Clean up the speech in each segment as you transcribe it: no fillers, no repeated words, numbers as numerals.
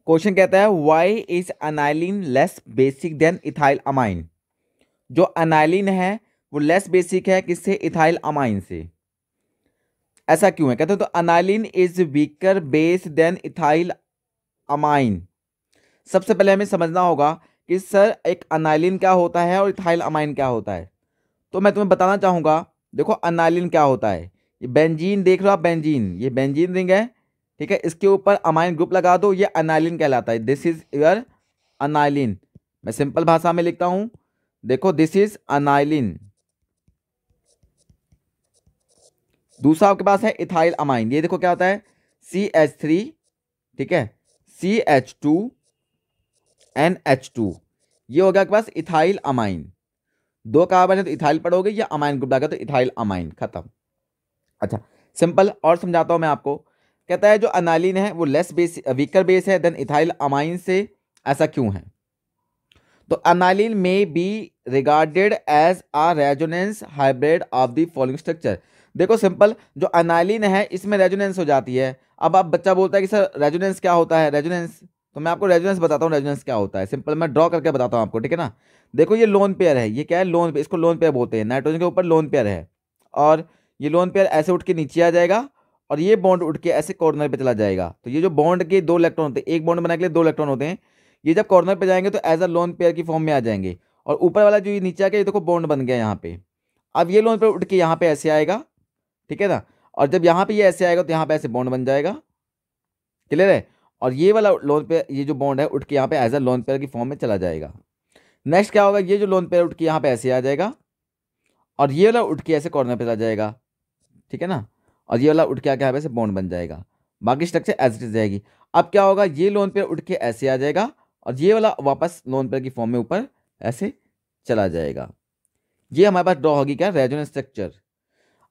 Question कहता है why is aniline less basic than ethyl amine. जो अनाइलिन है वो लेस बेसिक है किससे? इथाइल अमाइन से। ऐसा क्यों है? कहते हैं तो aniline is weaker base than ethyl amine. सबसे पहले हमें समझना होगा कि सर एक अनाइलिन क्या होता है और इथाइल अमाइन क्या होता है। तो मैं तुम्हें बताना चाहूंगा, देखो अनाइलिन क्या होता है। ये बेंजीन देख रहे हो आप, बेंजीन, ये बेंजीन रिंग है, ठीक है। इसके ऊपर अमाइन ग्रुप लगा दो, ये अनाइलिन कहलाता है। This is your aniline. मैं सिंपल भाषा में लिखता हूं, देखो दिस इज अनाइलिन। दूसरा आपके पास है इथाइल अमाइन। ये देखो क्या होता है, CH3, ठीक है, CH2NH2। ये हो गया आपके पास इथाइल अमाइन। दो कार्बन है तो इथाइल पढ़ोगे, या अमाइन ग्रुप लगा तो इथाइल अमाइन, खत्म। अच्छा सिंपल और समझाता हूं मैं आपको। कहता है जो अनाइलिन है वो लेस बेस वीकर बेस है देन इथाइल अमाइन से। ऐसा क्यों है? तो अनाइलिन में be regarded as a resonance hybrid of the following structure. देखो सिंपल, जो अनाइलिन है इसमें रेजोनेंस हो जाती है। अब आप बच्चा बोलता है कि सर रेजोनेंस क्या होता है? रेजोनेंस, तो मैं आपको रेजोनेंस बताता हूँ रेजोनेंस क्या होता है। सिंपल मैं ड्रॉ करके बताता हूँ आपको, ठीक है ना। देखो ये लोन पेयर है, ये क्या है? लोन, इसको लोन पेयर बोलते हैं। नाइट्रोजन के ऊपर लोन पेयर है, और ये लोन पेयर ऐसे उठ के नीचे आ जाएगा, और ये बॉन्ड उठ के ऐसे कॉर्नर पे चला जाएगा। तो ये जो बॉन्ड के दो इलेक्ट्रॉन होते हैं, एक बॉन्ड बनाने के लिए दो इलेक्ट्रॉन होते हैं, ये जब कॉर्नर पे जाएंगे तो एज अ लोन पेयर की फॉर्म में आ जाएंगे। और ऊपर वाला जो ये नीचे आ गया, ये देखो बॉन्ड बन गया यहाँ पे। अब ये लोन पेयर उठ के यहाँ पे ऐसे आएगा, ठीक है ना। और जब यहाँ पे ये ऐसे आएगा तो यहाँ पे ऐसे बॉन्ड बन जाएगा, क्लियर है। और ये वाला लोन पेयर, ये जो बॉन्ड है उठ के यहाँ पे एज अ लोन पेयर की फॉर्म में चला जाएगा। नेक्स्ट क्या होगा, ये जो लोन पेयर उठ के यहाँ पे ऐसे आ जाएगा, और ये वाला उठ के ऐसे कॉर्नर पे चला जाएगा, ठीक है ना। और ये वाला उठ के आके यहाँ पे ऐसे बॉन्ड बन जाएगा। बाकी स्ट्रक्चर एज इट इज जाएगी। अब क्या होगा, ये लोन पेयर उठ के ऐसे आ जाएगा, और ये वाला वापस लोन पेयर की फॉर्म में ऊपर ऐसे चला जाएगा। ये हमारे पास ड्रॉ होगी क्या? Resonance structure.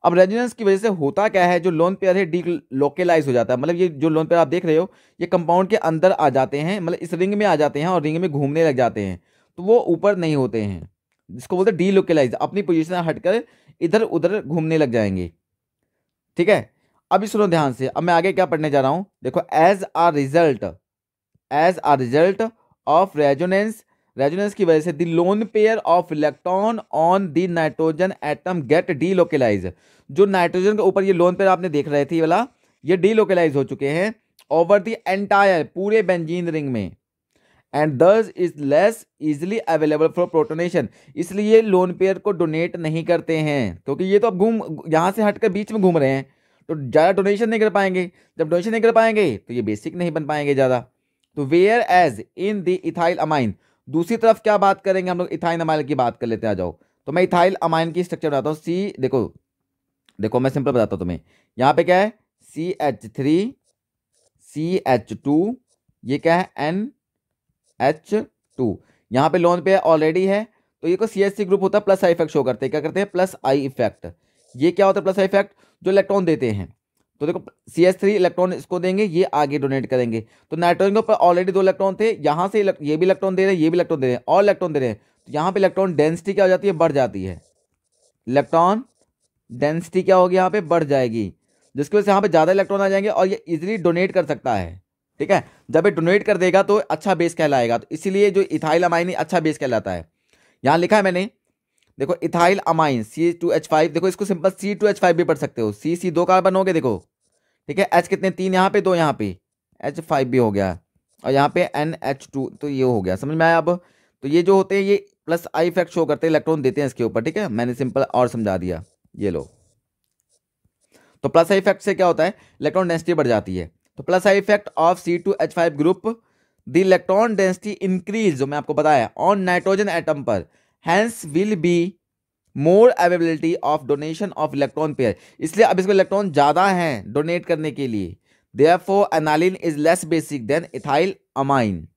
अब रेजोनेंस की वजह से होता क्या है, जो लोन पेयर है डीलोकेलाइज हो जाता है। मतलब ये जो लोन पेयर आप देख रहे हो, ये कंपाउंड के अंदर आ जाते हैं, मतलब इस रिंग में आ जाते हैं और रिंग में घूमने लग जाते हैं, तो वो ऊपर नहीं होते हैं। जिसको बोलते हैं डीलोकेलाइज, अपनी पोजीशन हटकर इधर उधर घूमने लग जाएंगे, ठीक है। अभी सुनो ध्यान से, अब मैं आगे क्या पढ़ने जा रहा हूं। देखो as a result of resonance, resonance की वजह से the lone pair of electron on the nitrogen atom get delocalise. जो नाइट्रोजन के ऊपर ये लोन पेयर आपने देख रहे थे ये वाला, ये डीलोकेलाइज हो चुके हैं ओवर द एंटायर, पूरे बेंजीन रिंग में। एंड दस is less easily available for protonation. इसलिए लोन पेयर को डोनेट नहीं करते हैं, क्योंकि ये तो अब यहां से हटकर बीच में घूम रहे हैं, तो ज़्यादा डोनेशन नहीं कर पाएंगे। जब डोनेशन नहीं कर पाएंगे तो ये बेसिक नहीं बन पाएंगे ज़्यादा। तो whereas in the ethyl amine, दूसरी तरफ क्या बात करेंगे हम लोग, इथाइल अमाइन की बात कर लेते हैं। आ जाओ, तो मैं इथाइल अमाइन की स्ट्रक्चर बताता हूँ। सी देखो, देखो मैं सिंपल बताता हूँ तुम्हें। यहाँ पे क्या है, CH3 CH2, ये क्या है NH2। यहाँ पे लोन पे ऑलरेडी है, तो ये को CH3 ग्रुप होता है, प्लस आई इफेक्ट शो करते हैं। क्या करते हैं? Plus I effect. ये क्या होता है प्लस आई इफेक्ट? जो इलेक्ट्रॉन देते हैं, तो देखो CH3 इलेक्ट्रॉन इसको देंगे, ये आगे डोनेट करेंगे। तो नाइट्रोजन के ऊपर ऑलरेडी दो इलेक्ट्रॉन थे, यहाँ से ये भी इलेक्ट्रॉन दे रहे हैं, ये भी इलेक्ट्रॉन दे रहे हैं, और इलेक्ट्रॉन दे रहे हैं। तो यहाँ पे इलेक्ट्रॉन डेंसिटी क्या हो जाती है? बढ़ जाती है। इलेक्ट्रॉन डेंसिटी क्या होगी? यहाँ पे बढ़ जाएगी, जिसकी वजह से यहाँ पे ज्यादा इलेक्ट्रॉन आ जाएंगे और ये इजिली डोनेट कर सकता है, ठीक है। जब ये डोनेट कर देगा तो अच्छा बेस कहलाएगा। तो इसीलिए जो इथाइल अमाइन अच्छा बेस कहलाता है। यहाँ लिखा है मैंने, देखो इथाइल अमाइन C2H5, देखो इसको सिंपल C2H5 भी पढ़ सकते हो। C दो कार्बन हो गए, देखो, ठीक है। H कितने? 3 यहाँ पे, 2 यहाँ पे, H5 भी हो गया, और यहाँ पे NH2, तो ये हो गया। समझ में आया अब? तो ये जो होते हैं ये प्लस आई इफेक्ट शो करते हैं, इलेक्ट्रॉन देते हैं इसके ऊपर, ठीक है। मैंने सिंपल और समझा दिया, ये लो। तो प्लस आई इफेक्ट से क्या होता है? इलेक्ट्रॉन डेंसिटी बढ़ जाती है। तो plus I effect of C2H5 group, the electron density increase, जो मैं आपको बताया, ऑन नाइट्रोजन एटम पर, hence will be more availability of donation of electron pair. इसलिए अब इसको इलेक्ट्रॉन ज्यादा हैं डोनेट करने के लिए। Therefore aniline is less basic than ethyl amine.